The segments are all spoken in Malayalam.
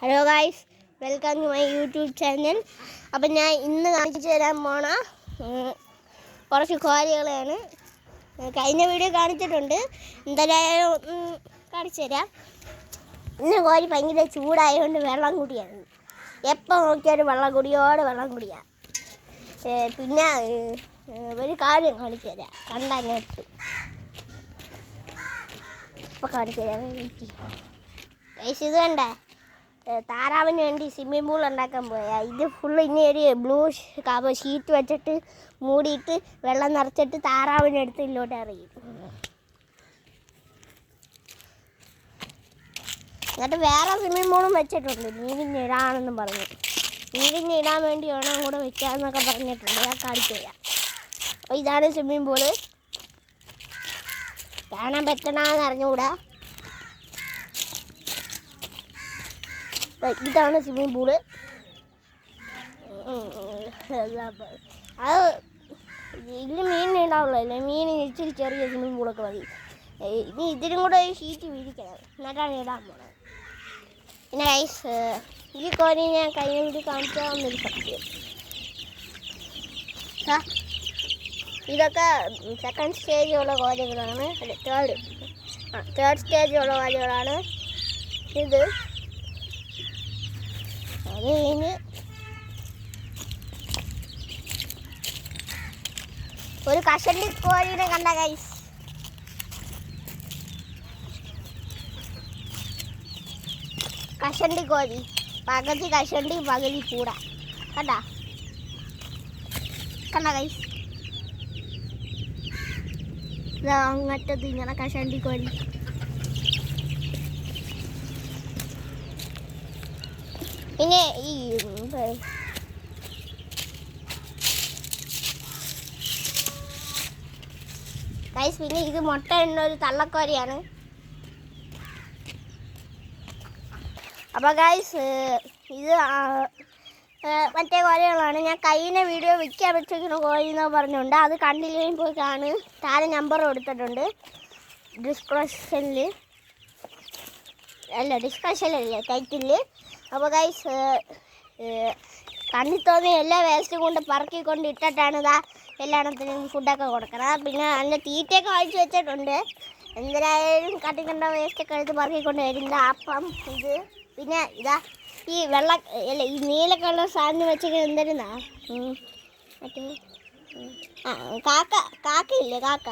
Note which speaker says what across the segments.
Speaker 1: Hello guys, welcome to my YouTube channel. അപ്പം ഞാൻ ഇന്ന് കാണിച്ചു തരാൻ പോണ കുറച്ച് കോഴികളെയാണ്. കഴിഞ്ഞ വീഡിയോ കാണിച്ചിട്ടുണ്ട്, എന്തായാലും കാണിച്ചു തരാം. ഇന്ന് കോഴി ഭയങ്കര ചൂടായതുകൊണ്ട് വെള്ളം കുടിയാണ്. എപ്പോൾ നോക്കിയാലും വെള്ളം കുടിയാണ്. പിന്നെ ഒരു കാര്യം കാണിച്ചു തരാം, കണ്ടാൽ നേരത്ത് ഇപ്പോൾ കാണിച്ചു തരാം. ഇത് കണ്ടേ, താറാവിന് വേണ്ടി സ്വിമ്മിംഗ് പൂൾ ഉണ്ടാക്കാൻ പോയാൽ ഇത് ഫുള്ള് ഇനി ഒരു ബ്ലൂ ഷീറ്റ് വെച്ചിട്ട് മൂടിയിട്ട് വെള്ളം നിറച്ചിട്ട് താറാവിനെടുത്ത് ഇല്ലോട്ട് എറിയും. എന്നിട്ട് വേറെ സ്വിമ്മിംഗ് പൂളും വെച്ചിട്ടുണ്ട്, നീരിഞ്ഞിടാണെന്നും പറഞ്ഞു. നീരിഞ്ഞിടാൻ വേണ്ടി വേണം കൂടെ വെക്കാമെന്നൊക്കെ പറഞ്ഞിട്ടുണ്ട്. ഞാൻ കാണിച്ചു തരാം. അപ്പോൾ ഇതാണ് സ്വിമ്മിംഗ് പൂള്. കാണാൻ പറ്റണമെന്ന് അറിഞ്ഞുകൂടാ. ഇതാണ് സ്വിമ്മിംഗ് പൂള്. അത് ഇതിൽ മീൻ ഉണ്ടാവുള്ളൂ, മീൻ ഇച്ചിരി ചെറിയ സ്വിമ്മിംഗ് പൂളൊക്കെ മതി. ഇനി ഇതിനും കൂടെ ഷീറ്റ് വിരിക്കണം, എന്നിട്ടാണ് ഇടാൻ പോണത്. പിന്നെ ഗൈസ്, ഈ കോഴി ഞാൻ കഴിഞ്ഞ വീട്ടിൽ കാണിച്ചാന്നൊരു സത്യം. ഇതൊക്കെ സെക്കൻഡ് സ്റ്റേജിലുള്ള കോഴികളാണ്. തേർഡ് സ്റ്റേജിലുള്ള കോഴികളാണ് ഇത്. അത് കഴിഞ്ഞ് ഒരു കഷണ്ടി കോഴിനെ കണ്ട ഗൈസ്. കഷണ്ടി കോഴി, പകുതി കഷണ്ടി പകുതി കൂട. കണ്ട ഗൈസ്, അങ്ങറ്റത്ത് ഇങ്ങനെ കഷണ്ടി കോഴി. പിന്നെ ഈ ഗൈസ്, പിന്നെ ഇത് മുട്ട ഇടുന്ന ഒരു തള്ളക്കോരിയാണ്. അപ്പോൾ ഗൈസ്, ഇത് മറ്റേ കോഴികളാണ്. ഞാൻ കഴിഞ്ഞ വീഡിയോ വിൽക്കാൻ വെച്ചിരിക്കുന്ന കോഴി എന്ന് പറഞ്ഞുകൊണ്ട് അത് കണ്ടില്ലെങ്കിൽ പോയി കാണ്. താഴെ നമ്പർ കൊടുത്തിട്ടുണ്ട് ഡിസ്ക്രിപ്ഷനിൽ, ടൈറ്റിൽ. അപ്പോൾ ഗൈസ്, കണ്ണി തോന്നിയ എല്ലാ വേസ്റ്റും കൊണ്ട് പറക്കിക്കൊണ്ട് ഇട്ടിട്ടാണ് ഇതാ എല്ലായിടത്തിനും ഫുഡൊക്കെ കൊടുക്കണം. പിന്നെ അതിൻ്റെ തീറ്റയൊക്കെ വാങ്ങിച്ച് വെച്ചിട്ടുണ്ട്. എന്തായാലും കട്ടിക്കണ്ട വേസ്റ്റൊക്കെ എടുത്ത് പറക്കിക്കൊണ്ട് വരുന്നത്. അപ്പം ഇത് പിന്നെ ഇതാ ഈ ഈ നീല കളർ സാധനം വെച്ചിട്ട് എന്തായിരുന്നാ മറ്റേ കാക്കയില്ലേ, കാക്ക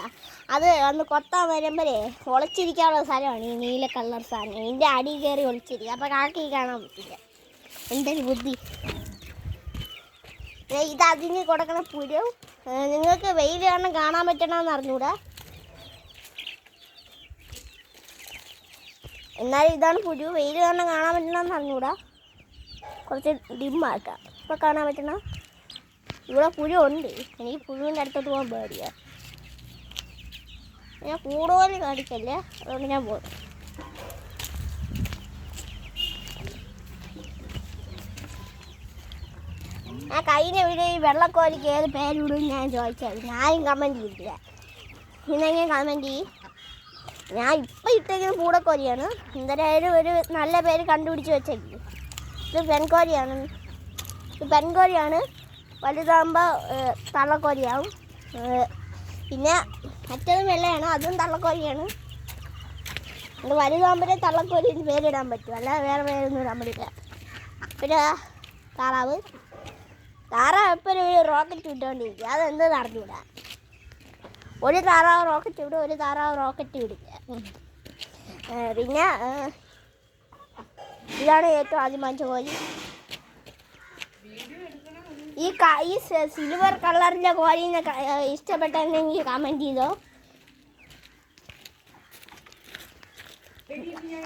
Speaker 1: അത് അന്ന് കൊത്താൻ വരുമ്പോഴേ ഒളിച്ചിരിക്കാനുള്ള സ്ഥലമാണ് ഈ നീല കളർ സാധനം. ഇതിൻ്റെ അടി കയറി ഒളിച്ചിരിക്കുക. അപ്പോൾ കാക്കയ്ക്ക് കാണാൻ പറ്റില്ല. എന്തൊരു ബുദ്ധി. ഇത് അതിന് കൊടുക്കണ പുരു. നിങ്ങൾക്ക് വെയിൽ കാരണം കാണാൻ പറ്റണമെന്ന് അറിഞ്ഞൂടാ, എന്നാലും ഇതാണ് പുരു. വെയിൽ കാരണം കാണാൻ പറ്റണമെന്ന് അറിഞ്ഞൂടാ, കുറച്ച് ഡിമ്മാക്കാം. ഇപ്പോൾ കാണാൻ പറ്റണം. ഇവിടെ പുഴു ഉണ്ട്. എനിക്ക് പുഴുവിൻ്റെ അടുത്തോട്ട് പോകാൻ പേടിയാണ്. ഞാൻ കൂടുതൽ കാണിക്കല്ലേ, അതുകൊണ്ട് ഞാൻ പോകും. ഞാൻ കഴിഞ്ഞ വീഡിയോ ഈ വെള്ളക്കോലിക്ക് ഏത് പേരിടും ഞാൻ ചോദിച്ചത്. ഞാനും കമൻറ്റ് ചെയ്തില്ല. ഇന്നെങ്ങനെ കമൻറ്റ് ചെയ്യും. ഞാൻ ഇപ്പം ഇട്ടേക്കുന്ന പൂടക്കോലിയാണ്. എന്തായാലും ഒരു നല്ല പേര് കണ്ടുപിടിച്ച് വെച്ചേക്കും. ഇത് പെൺകോഴിയാണ്. വലുതാകുമ്പോൾ തള്ളക്കോഴിയാവും. പിന്നെ മറ്റേതും വെള്ളയാണ്, അതും തള്ളക്കോഴിയാണ്. അത് വലുതാകുമ്പോഴേ തള്ളക്കോഴിന് പേരിടാൻ പറ്റും, അല്ല വേറെ പേരൊന്നും ഇടാൻ പറ്റില്ല. പിന്നെ താറാവ് എപ്പോഴും ഒരു റോക്കറ്റ് വിട്ടുകൊണ്ടിരിക്കുക. അതെന്ത് നടന്നുകൂടാ. ഒരു താറാവ് റോക്കറ്റ് വിടും, ഒരു താറാവ് റോക്കറ്റ് വിടില്ല. പിന്നെ ഇതാണ് ഏറ്റവും ആദ്യം വാങ്ങിച്ച കോഴി. ഈ സിൽവർ കളറിൻ്റെ കോഴീനെ ഇഷ്ടപ്പെട്ടെങ്കിൽ കമൻറ്റ് ചെയ്തോ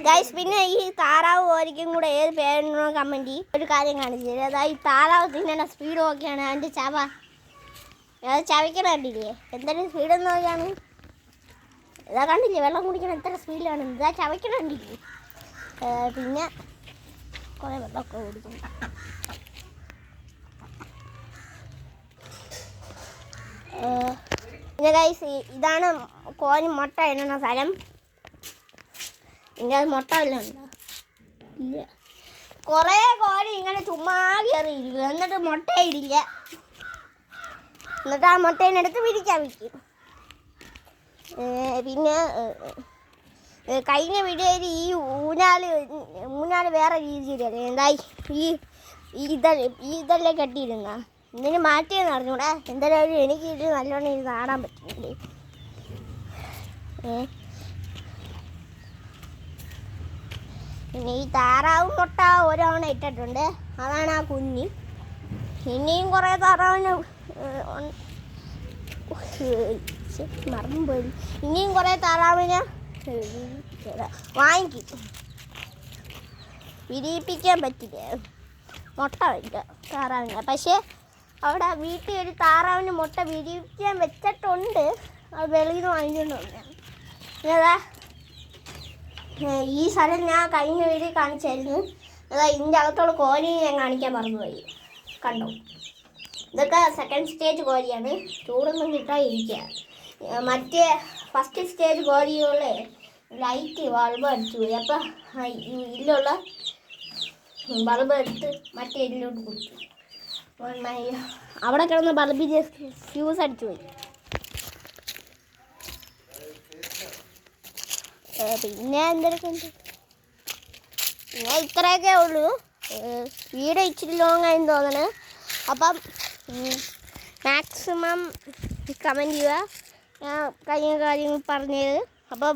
Speaker 1: ഗൈസ്. പിന്നെ ഈ താറാവ് കോഴിക്കും കൂടെ ഏത് പേരിടണോ കമൻറ്റ് ചെയ്യും. ഒരു കാര്യം കാണിച്ചു തരാം. അതായത് ഈ താറാവ് തിന്നേണ്ട സ്പീഡ് നോക്കിയാണ് അതിൻ്റെ അത് ചവയ്ക്കണ കണ്ടില്ലേ, എന്തെങ്കിലും സ്പീഡെന്ന് നോക്കിയാണ്. ഇതാ കണ്ടില്ലേ, വെള്ളം കുടിക്കണം എത്ര സ്പീഡിലാണ്. ഇതാ ചവയ്ക്കണ കണ്ടില്ലേ. പിന്നെ കുറേ വെള്ളമൊക്കെ കുടിക്കണം. പിന്നെ ഗൈസ്, ഇതാണ് കോഴി മുട്ട ഇടുന്ന സ്ഥലം. ഇങ്ങനെ അത് മുട്ട വല്ലതും ഉണ്ടോ? ഇല്ല. കുറേ കോഴി ഇങ്ങനെ ചുമ്മാ കയറിയിരിക്കും, എന്നിട്ട് മുട്ടയിടില്ല. എന്നിട്ട് ആ മുട്ടേനെടുത്ത് വിരിക്കാൻ വയ്ക്കും. പിന്നെ കഴിഞ്ഞ വീഡിയോയിൽ ഈ ഊഞ്ഞാൽ വേറെ രീതിയിലല്ലേ എന്തായി ഇതല്ലേ കെട്ടിയിരുന്ന, ഇതിന് മാറ്റിയെന്ന് അറിഞ്ഞൂടെ. എന്തായാലും എനിക്ക് ഇത് നല്ലോണം ഇത് കാണാൻ പറ്റുന്നുണ്ട്. പിന്നെ ഈ താറാവ് മുട്ട ഒരെണ്ണം ഇട്ടിട്ടുണ്ട്, അതാണ് ആ കുഞ്ഞ്. ഇനിയും കുറേ താറാവിന് മറന്നുപോയി. ഇനിയും കുറേ താറാവിനെ വാങ്ങിക്കും. വിരിയിപ്പിക്കാൻ പറ്റില്ല, മുട്ട വയ്ക്കുക താറാവിന്. പക്ഷേ അവിടെ വീട്ടിൽ ഒരു താറാവിന് മുട്ട വിരിയിക്കാൻ വെച്ചിട്ടുണ്ട്, അത് വെളിയിൽ നിന്ന് വാങ്ങിക്കൊണ്ടുണ്ട്. അതാ ഈ സ്ഥലം ഞാൻ കഴിഞ്ഞ വീഡിയോ കാണിച്ചായിരുന്നു. അതാ ഇതിൻ്റെ അകത്തുള്ള കോഴിയെ ഞാൻ കാണിക്കാൻ മറന്നുപോയി. കണ്ടോ, ഇതൊക്കെ സെക്കൻഡ് സ്റ്റേജ് കോഴിയാണ്, ചൂടൊന്നും കിട്ടാതിരിക്കുക. മറ്റേ ഫസ്റ്റ് സ്റ്റേജ് കോഴികളെ ലൈറ്റ് ബൾബ് അടിച്ചു പോയി. അപ്പം ഇതിലുള്ള ബൾബ് എടുത്ത് മറ്റേ ഇതിലോട്ട് കൊടുത്തു. അവിടെ കിടന്ന് ബൾബിൻ്റെ ഫ്യൂസ് അടിച്ചു പോയി. പിന്നെ എന്തൊക്കെ ഉണ്ട്, പിന്നെ ഇത്രയൊക്കെ ഉള്ളൂ. വീഡിയോ ഇച്ചിരി ലോങ് ആയെന്ന് തോന്നണേ. അപ്പം മാക്സിമം കമൻറ്റ് ചെയ്യുക, ഞാൻ കഴിഞ്ഞ കാര്യങ്ങൾ പറഞ്ഞത്. അപ്പം